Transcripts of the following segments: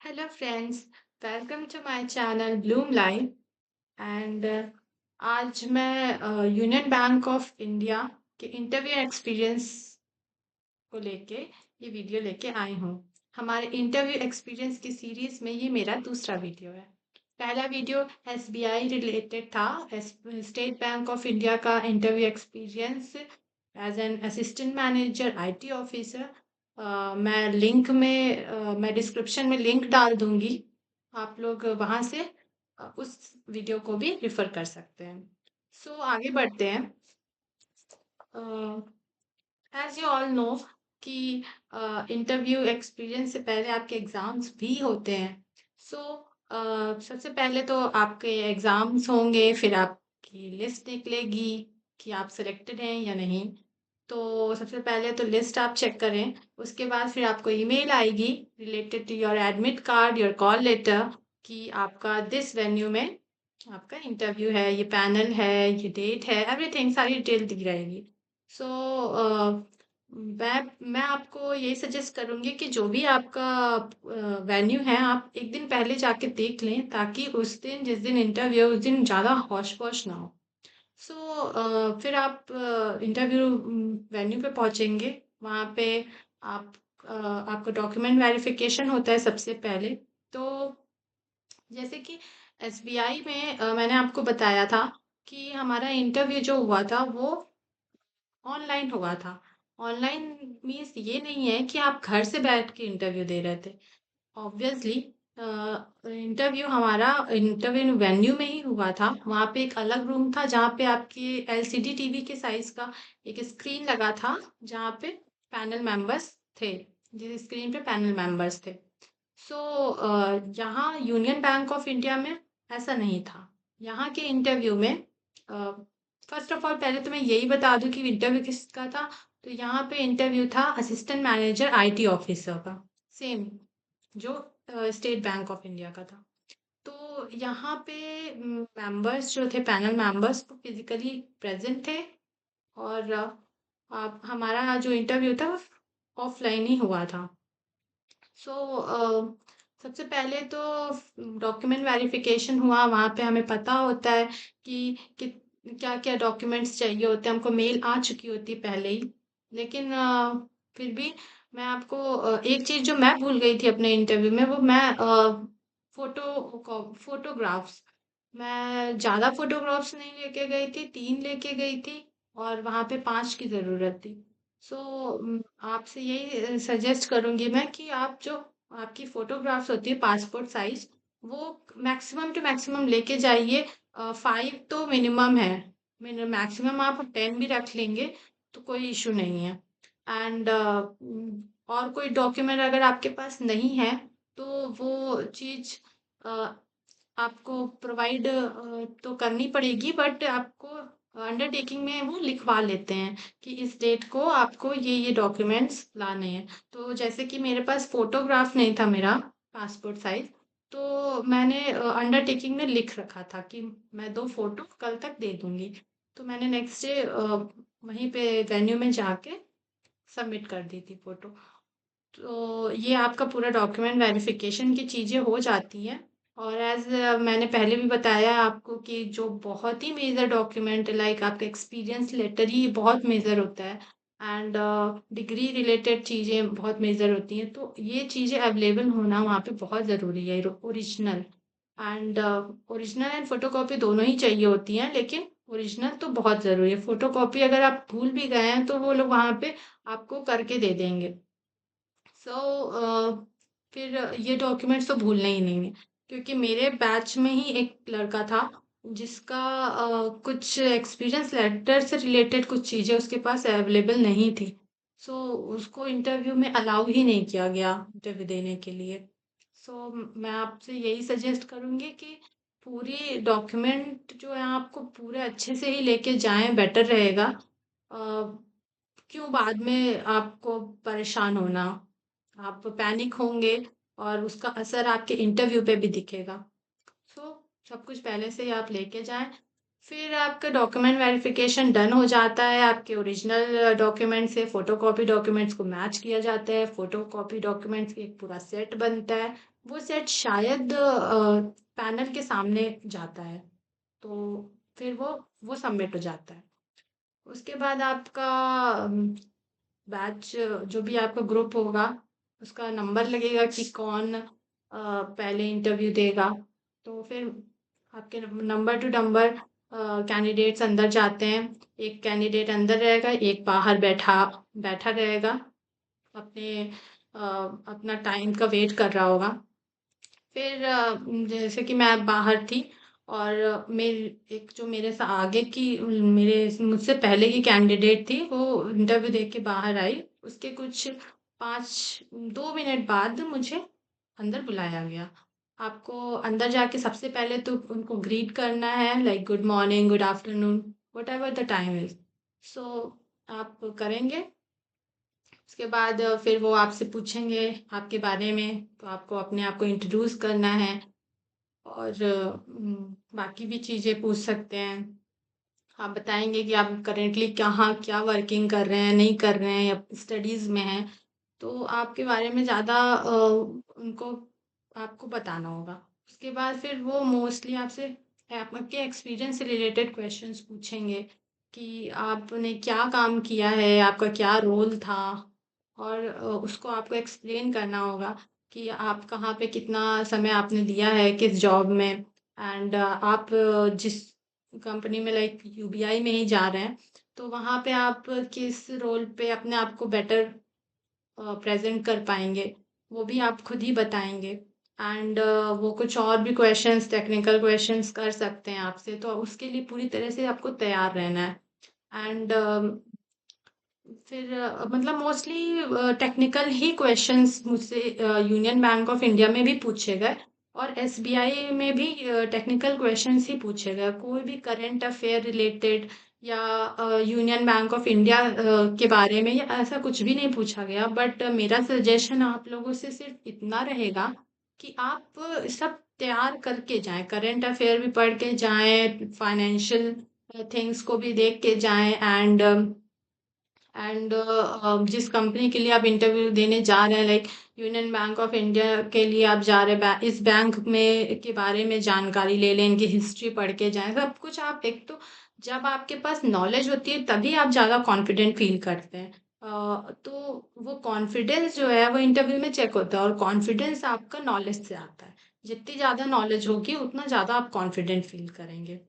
Hello friends, welcome to my channel Bloom Life and आज मैं union Bank of India के interview experience को लेके ये वीडियो लेके आई हूँ। हमारे इंटरव्यू एक्सपीरियंस की सीरीज में ये मेरा दूसरा वीडियो है। पहला वीडियो एसबीआई रिलेटेड था, स्टेट बैंक ऑफ इंडिया का interview experience as an assistant manager IT officer. मैं डिस्क्रिप्शन में लिंक डाल दूंगी, आप लोग वहां से उस वीडियो को भी रिफर कर सकते हैं। सो आगे बढ़ते हैं। एज यू ऑल नो कि इंटरव्यू एक्सपीरियंस से पहले आपके एग्जाम्स भी होते हैं। सो सबसे पहले तो आपके एग्जाम्स होंगे, फिर आपकी लिस्ट निकलेगी कि आप सिलेक्टेड हैं या नहीं। तो सबसे पहले तो लिस्ट आप चेक करें, उसके बाद फिर आपको ईमेल आएगी related to your admit card, your call letter, कि आपका दिस वेन्यू में आपका इंटरव्यू है, ये पैनल है, ये डेट है, एवरीथिंग सारी डिटेल दी रहेगी। सो मैं आपको यही सजेस्ट करूंगी कि जो भी आपका वेन्यू है आप एक दिन पहले जाके देख लें, ताकि उस दिन जिस दिन इंटरव्यू उस दिन ज़्यादा हौश पौश ना हो। फिर आप इंटरव्यू वेन्यू पे पहुंचेंगे। वहाँ पे आप आपका डॉक्यूमेंट वेरिफिकेशन होता है सबसे पहले। तो जैसे कि एसबीआई में मैंने आपको बताया था कि हमारा इंटरव्यू जो हुआ था वो ऑनलाइन हुआ था। ऑनलाइन मीन्स ये नहीं है कि आप घर से बैठ के इंटरव्यू दे रहे थे। ऑब्वियसली इंटरव्यू हमारा इंटरव्यू वेन्यू में ही हुआ था। वहाँ पे एक अलग रूम था जहाँ पे आपकी एलसीडी टीवी के साइज का एक स्क्रीन लगा था, जहाँ पे पैनल मेंबर्स थे, जिस स्क्रीन पे पैनल मेंबर्स थे। सो यहाँ यूनियन बैंक ऑफ इंडिया में ऐसा नहीं था। यहाँ के इंटरव्यू में फर्स्ट ऑफ ऑल पहले तो मैं यही बता दूं कि इंटरव्यू किसका था। तो यहाँ पे इंटरव्यू था असिस्टेंट मैनेजर आईटी ऑफिसर का, सेम जो स्टेट बैंक ऑफ इंडिया का था। तो यहाँ पे मेंबर्स जो थे, पैनल मेंबर्स, वो फिजिकली प्रेजेंट थे। और आप हमारा जो इंटरव्यू था ऑफलाइन ही हुआ था। सो सबसे पहले तो डॉक्यूमेंट वेरिफिकेशन हुआ। वहाँ पे हमें पता होता है कि क्या क्या डॉक्यूमेंट्स चाहिए होते हैं। हमको मेल आ चुकी होती पहले ही, लेकिन फिर भी मैं आपको एक चीज़ जो मैं भूल गई थी अपने इंटरव्यू में, वो मैं फोटोग्राफ्स, मैं ज़्यादा फोटोग्राफ्स नहीं लेके गई थी, 3 लेके गई थी और वहाँ पे 5 की ज़रूरत थी। सो आपसे यही सजेस्ट करूंगी मैं कि आप जो आपकी फोटोग्राफ्स होती है पासपोर्ट साइज, वो मैक्सिमम टू मैक्सिमम लेके जाइए। 5 तो मिनिमम है, मैक्सिमम आप 10 भी रख लेंगे तो कोई इशू नहीं है। एंड और कोई डॉक्यूमेंट अगर आपके पास नहीं है तो वो चीज़ आपको प्रोवाइड तो करनी पड़ेगी, बट आपको अंडरटेकिंग में वो लिखवा लेते हैं कि इस डेट को आपको ये डॉक्यूमेंट्स लाने हैं। तो जैसे कि मेरे पास फोटोग्राफ नहीं था मेरा पासपोर्ट साइज, तो मैंने अंडरटेकिंग में लिख रखा था कि मैं 2 फोटो कल तक दे दूंगी। तो मैंने नेक्स्ट डे वहीं पे वेन्यू में जाके सबमिट कर दी थी फोटो। तो ये आपका पूरा डॉक्यूमेंट वेरिफिकेशन की चीज़ें हो जाती हैं। और एज मैंने पहले भी बताया आपको कि जो बहुत ही मेजर डॉक्यूमेंट, लाइक आपका एक्सपीरियंस लेटर ही बहुत मेजर होता है, एंड डिग्री रिलेटेड चीज़ें बहुत मेजर होती हैं। तो ये चीज़ें अवेलेबल होना वहाँ पे बहुत ज़रूरी है। Original and original and photocopy दोनों ही चाहिए होती हैं, लेकिन ओरिजिनल तो बहुत ज़रूरी है। फोटोकॉपी अगर आप भूल भी गए हैं तो वो लोग वहाँ पे आपको करके दे देंगे। सो फिर ये डॉक्यूमेंट्स तो भूलने ही नहीं है, क्योंकि मेरे बैच में ही एक लड़का था जिसका कुछ एक्सपीरियंस लेटर से रिलेटेड कुछ चीज़ें उसके पास अवेलेबल नहीं थी। सो उसको इंटरव्यू में अलाउ ही नहीं किया गया इंटरव्यू देने के लिए। सो मैं आपसे यही सजेस्ट करूँगी कि पूरी डॉक्यूमेंट जो है आपको पूरे अच्छे से ही लेके जाएं, बेटर रहेगा। अ, क्यों बाद में आपको परेशान होना, आप पैनिक होंगे और उसका असर आपके इंटरव्यू पे भी दिखेगा। सो सब कुछ पहले से ही आप लेके जाएं। फिर आपका डॉक्यूमेंट वेरिफिकेशन डन हो जाता है। आपके ओरिजिनल डॉक्यूमेंट से फोटोकॉपी डॉक्यूमेंट्स को मैच किया जाता है। फोटोकॉपी डॉक्यूमेंट्स की एक पूरा सेट बनता है। वो सेट शायद पैनल के सामने जाता है। तो फिर वो सबमिट हो जाता है। उसके बाद आपका बैच, जो भी आपका ग्रुप होगा, उसका नंबर लगेगा कि कौन पहले इंटरव्यू देगा। तो फिर आपके नंबर टू नंबर कैंडिडेट्स अंदर जाते हैं। एक कैंडिडेट अंदर रहेगा, एक बाहर बैठा बैठा रहेगा, अपने अपना टाइम का वेट कर रहा होगा। फिर जैसे कि मैं बाहर थी, और मेरे एक जो मेरे से आगे की मेरे मुझसे पहले की कैंडिडेट थी, वो इंटरव्यू दे के बाहर आई। उसके कुछ 2 मिनट बाद मुझे अंदर बुलाया गया। आपको अंदर जाके सबसे पहले तो उनको ग्रीट करना है, like good morning, good afternoon, whatever the time is. So आप करेंगे। उसके बाद फिर वो आपसे पूछेंगे आपके बारे में, तो आपको अपने आप को इंट्रोड्यूस करना है। और बाकी भी चीज़ें पूछ सकते हैं। आप बताएंगे कि आप करेंटली कहाँ क्या वर्किंग कर रहे हैं, नहीं कर रहे हैं, या स्टडीज़ में हैं। तो आपके बारे में ज़्यादा उनको आपको बताना होगा। उसके बाद फिर वो मोस्टली आपसे आपके एक्सपीरियंस से रिलेटेड क्वेश्चंस पूछेंगे कि आपने क्या काम किया है, आपका क्या रोल था। और उसको आपको एक्सप्लेन करना होगा कि आप कहाँ पे कितना समय आपने दिया है, किस जॉब में। एंड आप जिस कंपनी में, लाइक यूबीआई में ही जा रहे हैं, तो वहाँ पे आप किस रोल पे अपने आप को बेटर प्रेजेंट कर पाएंगे, वो भी आप खुद ही बताएंगे। एंड वो कुछ और भी क्वेश्चंस, टेक्निकल क्वेश्चंस कर सकते हैं आपसे, तो उसके लिए पूरी तरह से आपको तैयार रहना है। एंड फिर मतलब मोस्टली टेक्निकल ही क्वेश्चंस मुझसे यूनियन बैंक ऑफ इंडिया में भी पूछे गए, और एसबीआई में भी टेक्निकल क्वेश्चंस ही पूछे गए। कोई भी करंट अफेयर रिलेटेड या यूनियन बैंक ऑफ इंडिया के बारे में या ऐसा कुछ भी नहीं पूछा गया। बट मेरा सजेशन आप लोगों से सिर्फ इतना रहेगा कि आप सब तैयार करके जाएं, करंट अफेयर भी पढ़ के जाएं, फाइनेंशियल थिंग्स को भी देख के जाएं। एंड जिस कंपनी के लिए आप इंटरव्यू देने जा रहे हैं, like union Bank of India के लिए आप जा रहे हैं, इस बैंक में के बारे में जानकारी ले लें, इनकी हिस्ट्री पढ़ के जाएं, सब कुछ। आप एक तो जब आपके पास नॉलेज होती है तभी आप ज़्यादा कॉन्फिडेंट फील करते हैं। तो वो कॉन्फिडेंस जो है वो इंटरव्यू में चेक होता है, और कॉन्फिडेंस आपका नॉलेज से आता है। जितनी ज़्यादा नॉलेज होगी उतना ज़्यादा आप कॉन्फिडेंट फील करेंगे।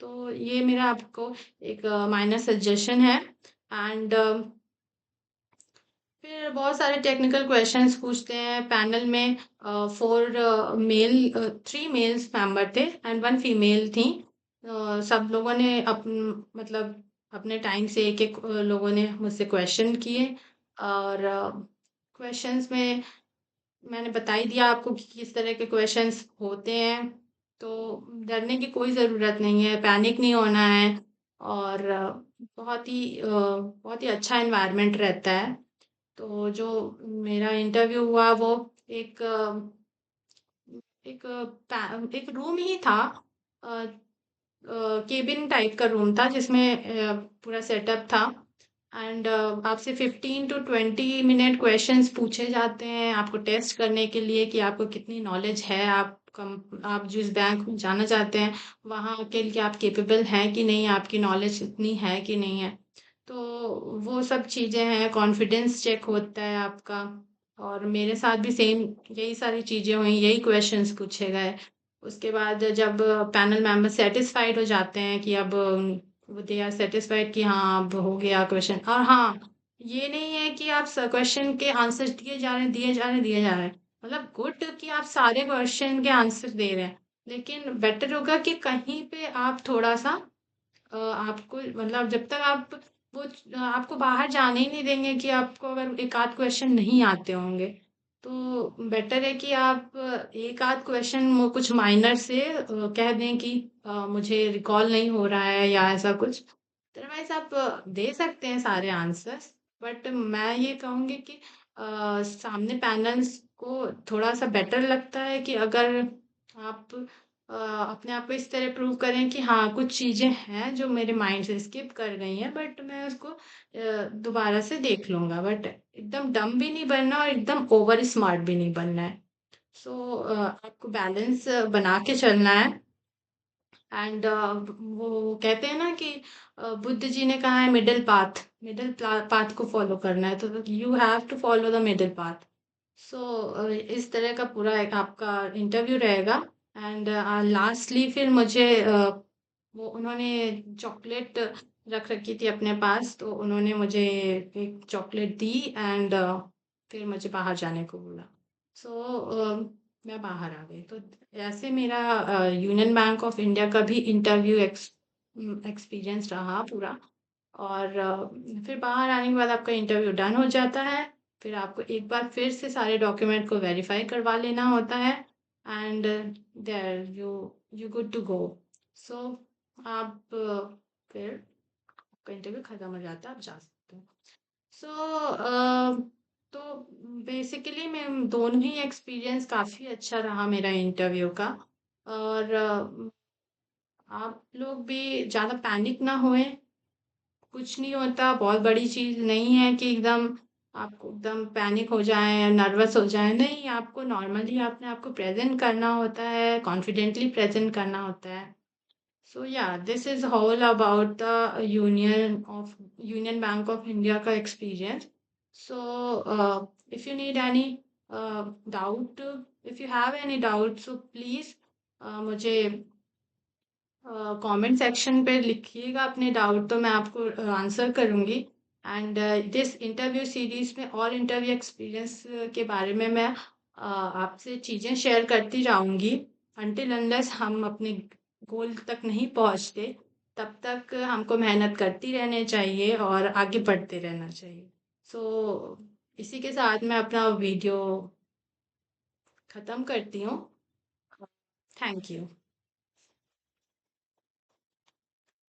तो ये मेरा आपको एक माइनर सजेशन है। एंड फिर बहुत सारे टेक्निकल क्वेश्चंस पूछते हैं पैनल में। 3 मेल्स मेंबर थे एंड 1 फीमेल थी। सब लोगों ने मतलब अपने टाइम से एक एक लोगों ने मुझसे क्वेश्चन किए। और क्वेश्चंस में मैंने बता ही दिया आपको कि किस तरह के क्वेश्चंस होते हैं। तो डरने की कोई ज़रूरत नहीं है, पैनिक नहीं होना है। और बहुत ही अच्छा एनवायरनमेंट रहता है। तो जो मेरा इंटरव्यू हुआ वो एक एक एक रूम ही था, केबिन टाइप का रूम था, जिसमें पूरा सेटअप था। एंड आपसे 15 to 20 मिनट क्वेश्चंस पूछे जाते हैं आपको टेस्ट करने के लिए कि आपको कितनी नॉलेज है, आप जिस बैंक में जाना चाहते हैं वहाँ के लिए आप केपेबल हैं कि नहीं, आपकी नॉलेज इतनी है कि नहीं है। तो वो सब चीज़ें हैं, कॉन्फिडेंस चेक होता है आपका। और मेरे साथ भी सेम यही सारी चीज़ें हुई, यही क्वेश्चंस पूछे गए। उसके बाद जब पैनल मेंबर सेटिस्फाइड हो जाते हैं कि अब वो दे आर सेटिस्फाइड कि हाँ अब हो गया क्वेश्चन। और हाँ, ये नहीं है कि आप क्वेश्चन के आंसर दिए जा रहे हैं, दिए जा रहे हैं, दिए जा रहे हैं। मतलब गुड कि आप सारे क्वेश्चन के आंसर दे रहे हैं, लेकिन बेटर होगा कि कहीं पे आप थोड़ा सा आपको मतलब जब तक आप वो आपको बाहर जाने ही नहीं देंगे कि आपको अगर एक आध क्वेश्चन नहीं आते होंगे, तो बेटर है कि आप एक आध क्वेश्चन कुछ माइनर से कह दें कि मुझे रिकॉल नहीं हो रहा है या ऐसा कुछ। अदरवाइज आप दे सकते हैं सारे आंसर्स। बट मैं ये कहूँगी कि सामने पैनल्स को थोड़ा सा बेटर लगता है कि अगर आप अपने आप को इस तरह प्रूव करें कि हाँ कुछ चीज़ें हैं जो मेरे माइंड से स्किप कर गई हैं, बट मैं उसको दोबारा से देख लूंगा। बट एकदम डम भी नहीं बनना और एकदम ओवर स्मार्ट भी नहीं बनना है। सो आपको बैलेंस बना के चलना है। एंड वो कहते हैं ना कि बुद्ध जी ने कहा है मिडिल पाथ, मिडिल पाथ को फॉलो करना है, तो you have to follow the middle path. So इस तरह का पूरा एक आपका इंटरव्यू रहेगा। एंड लास्टली फिर मुझे वो उन्होंने चॉकलेट रख रखी थी अपने पास, तो उन्होंने मुझे एक चॉकलेट दी। एंड फिर मुझे बाहर जाने को बोला। सो मैं बाहर आ गई। तो ऐसे मेरा यूनियन बैंक ऑफ इंडिया का भी इंटरव्यू एक्सपीरियंस रहा पूरा। और फिर बाहर आने के बाद आपका इंटरव्यू डन हो जाता है। फिर आपको एक बार फिर से सारे डॉक्यूमेंट को वेरीफाई करवा लेना होता है। And there you good to go. So आप फिर आपका इंटरव्यू खत्म हो जाता है, आप जा सकते हो। सो तो बेसिकली मैं दोनों ही एक्सपीरियंस काफ़ी अच्छा रहा मेरा इंटरव्यू का। और आप लोग भी ज़्यादा पैनिक ना होए। कुछ नहीं होता, बहुत बड़ी चीज़ नहीं है कि एकदम आपको एकदम पैनिक हो जाएं, नर्वस हो जाएं। नहीं, आपको नॉर्मली अपने आप को प्रेजेंट करना होता है, कॉन्फिडेंटली प्रेजेंट करना होता है। सो या this is all about the Union Bank of India का experience. So if you need any doubt, if you have any doubt, so please मुझे कमेंट सेक्शन पे लिखिएगा अपने डाउट, तो मैं आपको आंसर करूँगी। एंड दिस इंटरव्यू सीरीज में और इंटरव्यू एक्सपीरियंस के बारे में मैं आपसे चीज़ें शेयर करती जाऊँगी। अनटिल अनलेस हम अपने गोल तक नहीं पहुँचते, तब तक हमको मेहनत करती रहनी चाहिए और आगे बढ़ते रहना चाहिए। सो इसी के साथ मैं अपना वीडियो ख़त्म करती हूँ। Thank you.